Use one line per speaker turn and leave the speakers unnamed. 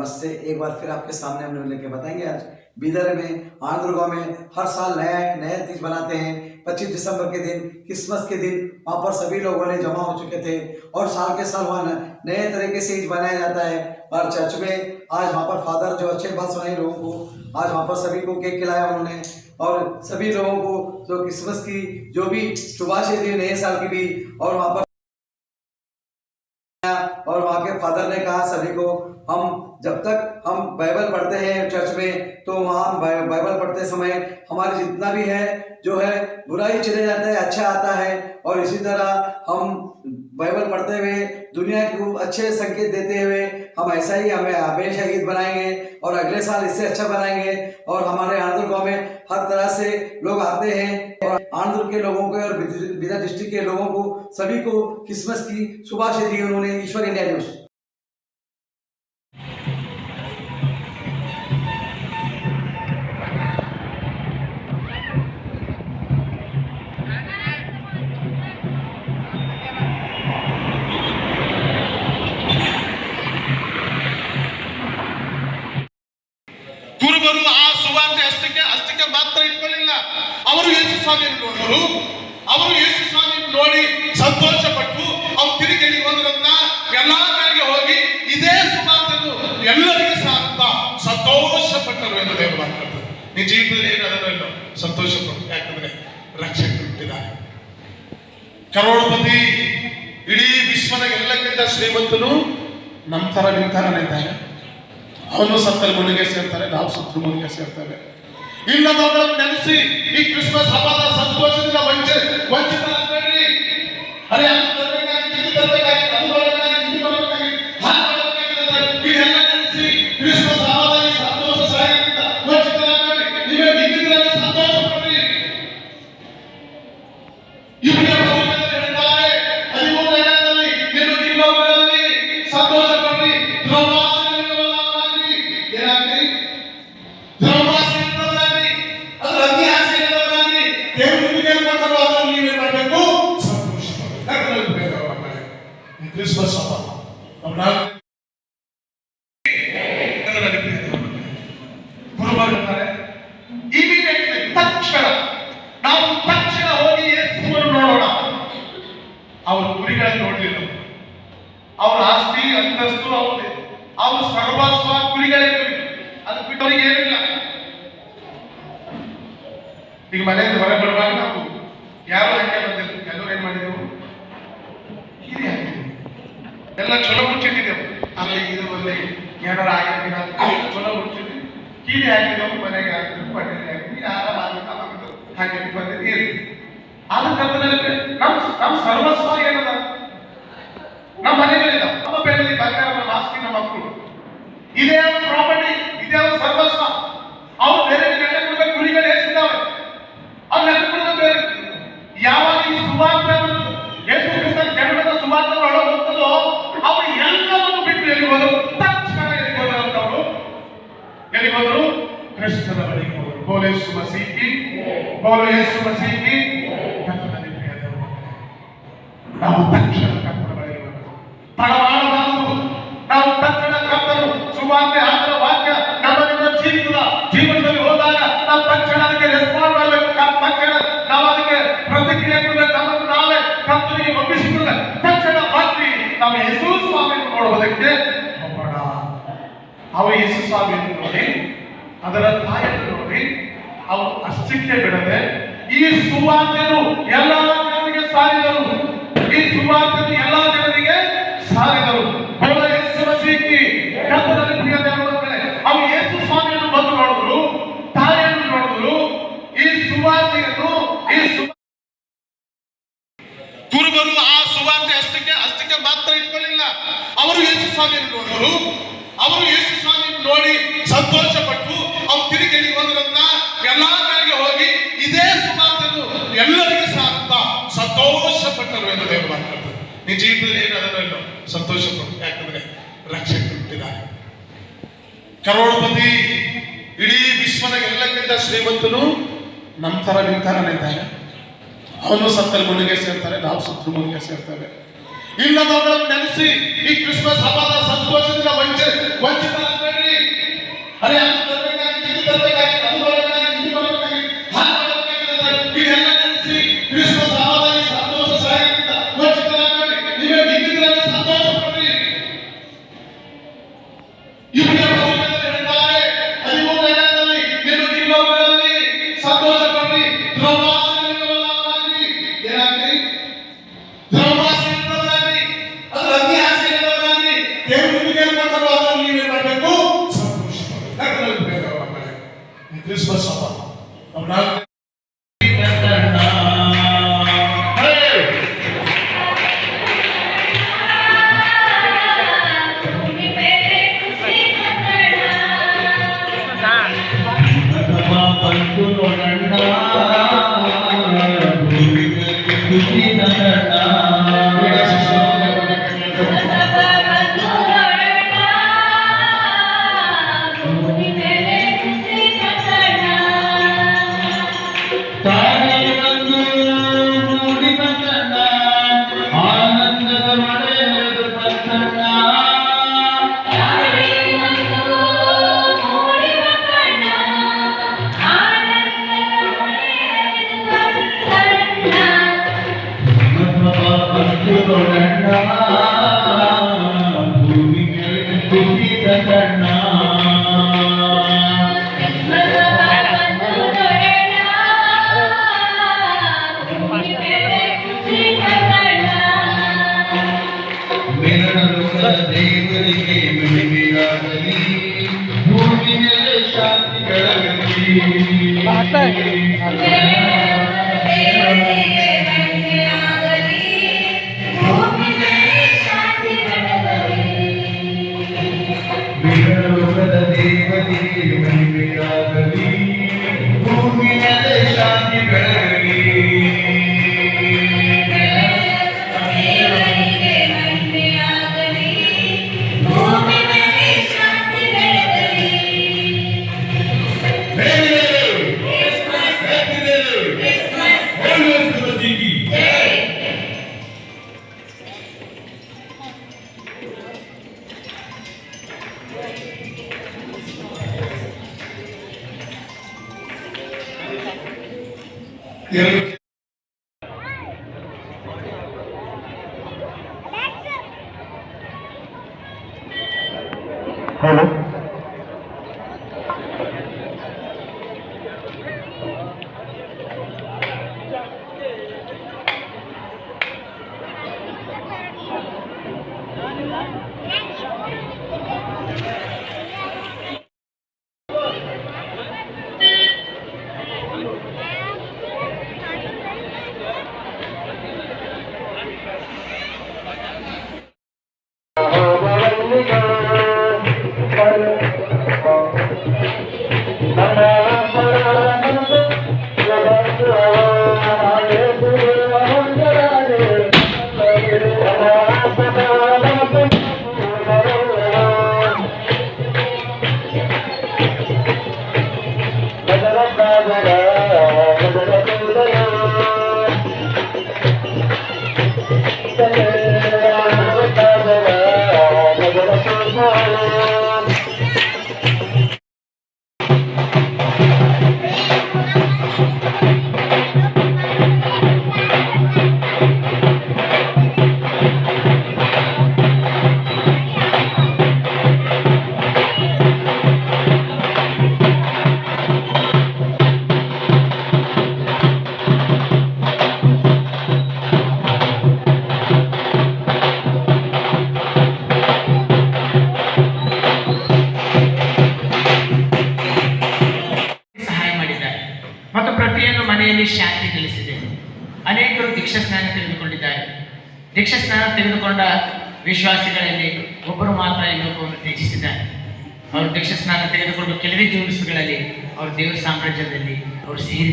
नमस्ते। एक बार फिर आपके सामने हम लेके बताएंगे। आज बीदर में आंध्र गांव में हर साल नया तीज बनाते हैं। 25 दिसंबर के दिन, क्रिसमस के दिन वहाँ पर सभी लोगों ने जमा हो चुके थे और साल के साल वहाँ नए तरीके से ईद बनाया जाता है। और चर्च में आज वहाँ पर फादर जो अच्छे बात सुनाई लोगों को, आज वहाँ पर सभी को केक खिलाया उन्होंने और सभी लोगों को जो क्रिसमस की जो भी शुभाशय दी नए साल की भी। और वहाँ पर और वहाँ के फादर ने कहा सभी को, हम जब तक हम बाइबल पढ़ते हैं चर्च में तो वहाँ बाइबल पढ़ते समय हमारे जितना भी है जो है बुराई चले जाता है, अच्छा आता है। और इसी तरह हम बाइबल पढ़ते हुए दुनिया को अच्छे संकेत देते हुए हम ऐसा ही हमें हमेशा ईद बनाएंगे और अगले साल इससे अच्छा बनाएंगे। और हमारे आंध्र गांव में हर तरह से लोग आते हैं और आंध्र के लोगों को और बीदर डिस्ट्रिक्ट के लोगों को सभी को क्रिसमस की शुभाशय दी उन्होंने। ईश्वर इंडिया न्यूज।
ಕುರುಬರು ಆ ಸುವಾರ್ತೆ ಅಷ್ಟಕ್ಕೆ ಮಾತ್ರ ಇಟ್ಕೊಳ್ಳಿಲ್ಲ. ಅವರು ಯೇಸು ಸ್ವಾಮಿಯನ್ನು ನೋಡಿದ್ರು. ಅವರು ಯೇಸು ಸ್ವಾಮಿಯನ್ನು ನೋಡಿ ಸಂತೋಷ ಪಟ್ಟು ಅವ್ರು ತಿರುಗಿ ಹೋದ್ರಂತ ಎಲ್ಲಾ ಕಡೆಗೆ ಹೋಗಿ ಇದೇ ಸುವಾರ್ತೆಯನ್ನು ಎಲ್ಲರಿಗೂ ಸಾರುತ್ತಾ ಸಂತೋಷ ಪಟ್ಟರು ಎಂದು ದೇವರು ಮಾತಾಡ್ತಾರೆ. ನಿನ್ನ ಜೀವಿತದಲ್ಲಿ ಏನಾದರೂ ಇಲ್ಲ ಸಂತೋಷ ಪಟ್ಟು, ಯಾಕಂದ್ರೆ ರಕ್ಷಕರು ಹುಟ್ಟಿದ್ದಾರೆ. ಕರೋಡಪತಿ ಇಡೀ ವಿಶ್ವದ ಎಲ್ಲಕ್ಕಿಂತ ಶ್ರೀಮಂತನು ನಮ್ಮ ತರ ನಿಮ್ಮ ತರನೇ ಇದ್ದಾನೆ. ಅವನು ಸತ್ತಲ್ಲಿ ಮುಳುಗೆ ಸೇರ್ತಾರೆ, ನಾವು ಸತ್ರು ಮುಳುಗೆ ಸೇರ್ತೇವೆ. ಇಲ್ಲದವುಗಳನ್ನು ನೆನೆಸಿ ಈ ಕ್ರಿಸ್ಮಸ್ ಹಬ್ಬದ ಸಂತೋಷದಿಂದ ವಂಚಿತರಾಗಬೇಡ್ರಿ. ಅರೆ ಅದು ತರಬೇಕಾಗಿ ಇದು ತರಬೇಕಾಗಿ ಅದು ಬರಬೇಕಾಗಿ ಇದು ಬರಬೇಕಾಗಿ ಇದೆಲ್ಲ ನೆನೆಸಿ ಕ್ರಿಸ್ಮಸ್ ಹಬ್ಬದ ಸಂತೋಷ ಸಹಾಯದಿಂದ ವಂಚಿತರಾಗಬೇಡ್ರಿ. ನೀವೇ ಇದ್ದಿದ್ರಲ್ಲಿ ಸಂತೋಷ ಪಡ್ರಿ. ಇಬ್ಬರ ಪ್ರಭುತ್ವದಲ್ಲಿ ಹೇಳ್ತಾರೆ 13ನೇ ನಿಮ್ಮ ಜೀವನದಲ್ಲಿ ಸಂತೋಷ ಪಡ್ರಿ. ಕ್ರಿಸ್ಮಸ್ ಹಬ್ಬ ತಕ್ಷಣ ಹೋಗಿ ಯೇಸುವನ್ನು ನೋಡೋಣ. ಅವರು ಗುರಿಗಳನ್ನು ನೋಡಲಿಲ್ಲ. ಅವ್ರ ಆಸ್ತಿ ಅಂತಸ್ತು ಅವ್ರ ಸರ್ವಸ್ವ ಗುರಿಗಳಿವೆ. ಅದು ಬಿಟ್ಟವರಿಗೆ ಏನಿಲ್ಲ. ಈಗ ಮನೆಯಿಂದ ಹೊರ ಬರುವಾಗ ನಾವು ಯಾರು ಹಂಗೆ ಬಂದಿದ್ರು, ಎಲ್ಲರೂ ಏನ್ ಮಾಡಿದೆವು, ಕೀಲಿ ಹಾಕಿದೆವು, ಎಲ್ಲ ಚಲೋ ಮುಚ್ಚಿಟ್ಟಿದ್ದೆವು. ಆಮೇಲೆ ಇದು ಬಂದು ಏನಾರ ಆಗಿರ್ತೀರ ಚಲೋ ಮುಚ್ಚಿದ್ವಿ, ಕೀಲಿ ಹಾಕಿದೆವು, ಮನೆಗೆ ಹಾಕಿದ್ವಿ, ಮನೆಗೆ ಹಾಕಿದ್ವಿ, ಆರಾಮ ಹಾಗೆ ಬಂದಿದ್ದು ಇರಿ. ಆದ ಕಾಲದಲ್ಲಿ ನಮ್ಮ ಸರ್ವಸ್ವ ಏನದ, ನಮ್ಮ ಮನೆಗಳಿದ, ನಮ್ಮ ಬೆಳ್ಳಿ ಬಂಗಾರ, ನಮ್ಮ ಆಸ್ತಿ, ನಮ್ಮ ಮಕ್ಕಳು, ಇದೇ ಪ್ರಾಪರ್ಟಿ, ಇದೇ ಸರ್ವಸ್ವ. ಅವ್ರು ಬೇರೆ ನೆನಪುಗಳ ಗುರಿಗಳು ಎಷ್ಟಿದ್ದಾವೆ, ಅವ್ರು ನೆನಪುಗಳ ಬೇರೆ. ಯಾವಾಗ ಈ ಸುವಾರ್ತೆ ಯೇಸು ಕ್ರಿಸ್ತನ ಜನರದ ಸುವಾರ್ತೆ ಒಳಗೆ ಹೋಗ್ತದೋ ಅವರು ಎಲ್ಲವನ್ನು ಬಿಟ್ಟು ಎಲ್ಲಿ ಹೋದರು, ತಕ್ಷಣ ಎಲ್ಲಿ ಹೋದರು ಅಂತವರು ಎಲ್ಲಿ ಹೋದರು, ಕ್ರಿಸ್ತನ ಬಳಿಗೆ ಹೋದರು. ಬೋಲೋ ಯೇಸು ಮಸೀಹಿ, ಬೋಲೋ ಯೇಸು ಮಸೀಹಿ. ನಾವು ತಕ್ಷಣ ಕರ್ತನ ಬಳಿಗೆ ಹೋದರು, ತಡಮಾಡಬಾರದು. ನಾವು ತಕ್ಷಣ ಕರ್ತನು ಸುವಾರ್ತೆ ಆತರ ವಾಕ್ಯ ನಮ್ಮ ಜೀವನದಲ್ಲಿ ಹೋದಾಗ ನಾವು ತಕ್ಷಣ ಅದಕ್ಕೆ ರೆಸ್ಪಾಂಡ್ ಮಾಡಬೇಕು. ತಕ್ಷಣ ನಾವು ಅದಕ್ಕೆ ಪ್ರತಿಕ್ರಿಯೆ ಕೊಡಬೇಕು. ನಮ್ಮನ್ನು ನಾವೇ ಕರ್ತನಿಗೆ ಒಪ್ಪಿಸಿಕೊಳ್ಳ ತಕ್ಷಣ ರಾತ್ರಿ ನಾವು ಯೇಸು ಸ್ವಾಮಿಯನ್ನು ನೋಡುವುದಕ್ಕೆ ಹೋಗೋಣ. ಅವರು ಯೇಸು ಸ್ವಾಮಿಯನ್ನು ನೋಡಿ ಅದರ ತಾಯಿಯನ್ನು ನೋಡಿ ಅವರು ಅಷ್ಟಕ್ಕೆ ಬಿಡದೆ ಈ ಸುವಾರ್ತೆಯನ್ನು ಎಲ್ಲಾ ಜನರಿಗೆ ಸಾರಿದರು. ಈ ಸುವಾರ್ತೆಯನ್ನು ಎಲ್ಲಾ ಜನರಿಗೆ ಸಾರಿದರು. ಕರ್ತನಲ್ಲಿ ಪ್ರಿಯ ದೇವರೇ, ಅವರು ಯೇಸು ಸ್ವಾಮಿಯನ್ನು ಬಂದು ನೋಡಿದ್ರು, ತಾಯಿಯನ್ನು ನೋಡಿದ್ರು. ಈ ಸುವಾರ್ತೆಯನ್ನು ಕುರುಬರು ಆ ಸುವಾರ್ತೆ ಅಷ್ಟಕ್ಕೆ ಮಾತ್ರ ಇಟ್ಕೊಳ್ಳಿಲ್ಲ. ಅವರು ಯೇಸು ಸ್ವಾಮಿಯನ್ನು ನೋಡಿದ್ರು. ಅವರು ಯೇಸು ಸ್ವಾಮಿಯನ್ನು ನೋಡಿ ಸಂತೋಷ ಪಟ್ಟು ಅವ್ರು ತಿರುಗಿ ಹೋದ್ರಂತ ಎಲ್ಲಾ ಕಡೆಗೆ ಹೋಗಿ ಇದೇ ಸುವಾರ್ತೆಯನ್ನು ಎಲ್ಲರಿಗೂ ಸಾರುತ್ತಾ ಸಂತೋಷ ಪಟ್ಟರು ಎಂದು ದೇವರು ಮಾತಾಡ್ತಾರೆ. ನಿನ್ನ ಜೀವಿತದಲ್ಲಿ ಏನಾದರೂ ಇಲ್ಲ ಸಂತೋಷ ಪಟ್ಟು, ಯಾಕಂದ್ರೆ ರಕ್ಷಕರು ಹುಟ್ಟಿದ್ದಾರೆ. ಕರೋಡಪತಿ ಇಡೀ ವಿಶ್ವದ ಎಲ್ಲಕ್ಕಿಂತ ಶ್ರೀಮಂತನು ನಮ್ಮ ತರ ನಿಮ್ಮ ತರನೇ ಇದ್ದಾನೆ. ಅವನು ಸತ್ತಲ್ಲಿ ಮುಳುಗೆ ಸೇರ್ತಾರೆ, ನಾವು ಸತ್ರು ಮುಳುಗೆ ಸೇರ್ತೇವೆ. ಇಲ್ಲದವುಗಳನ್ನು ನೆನೆಸಿ ಈ ಕ್ರಿಸ್ಮಸ್ ಹಬ್ಬದ ಸಂತೋಷದಿಂದ ವಂಚಿತರಾಗಬೇಡ್ರಿ. ಕ್ರಿಸ್ಮಸ್ ಹಬ್ಬ ನಮ್ಮ ನಾಲ್ಕು ದೇವರಿಗೆ ಮಹಿಮೆಯಾಗಲಿ, ಭೂಮಿ ಮೇಲೆ ಶಾಂತಿ ಬೆಳಗಲಿ. ಲೋಕದ ದೇವರಿಗೆ ಮಹಿಮೆಯಾಗಲಿ, ಭೂಮಿ ಮೇಲೆ ಶಾಂತಿ ಬೆಳಗಲಿ. Hello.
ಮನೆಯಲ್ಲಿ ಶಾಂತಿ ನೆಲೆಸಿದೆ. ಅನೇಕರು ದೀಕ್ಷಾ ಸ್ನಾನ ತೆಗೆದುಕೊಂಡಿದ್ದಾರೆ. ದೀಕ್ಷಾ ಸ್ನಾನ ತೆಗೆದುಕೊಂಡ ವಿಶ್ವಾಸಿಗಳಲ್ಲಿ ಒಬ್ಬರು ಮಾತ್ರ ಈ ಲೋಕವನ್ನು ತ್ಯಜಿಸಿದ್ದಾರೆ. ಅವರು ದೀಕ್ಷಾ ಸ್ನಾನ ತೆಗೆದುಕೊಂಡು ಕೆಲವೇ ದಿವಸಗಳಲ್ಲಿ ಅವರು ದೇವರ ಸಾಮ್ರಾಜ್ಯದಲ್ಲಿ ಅವರು ಸೇರಿ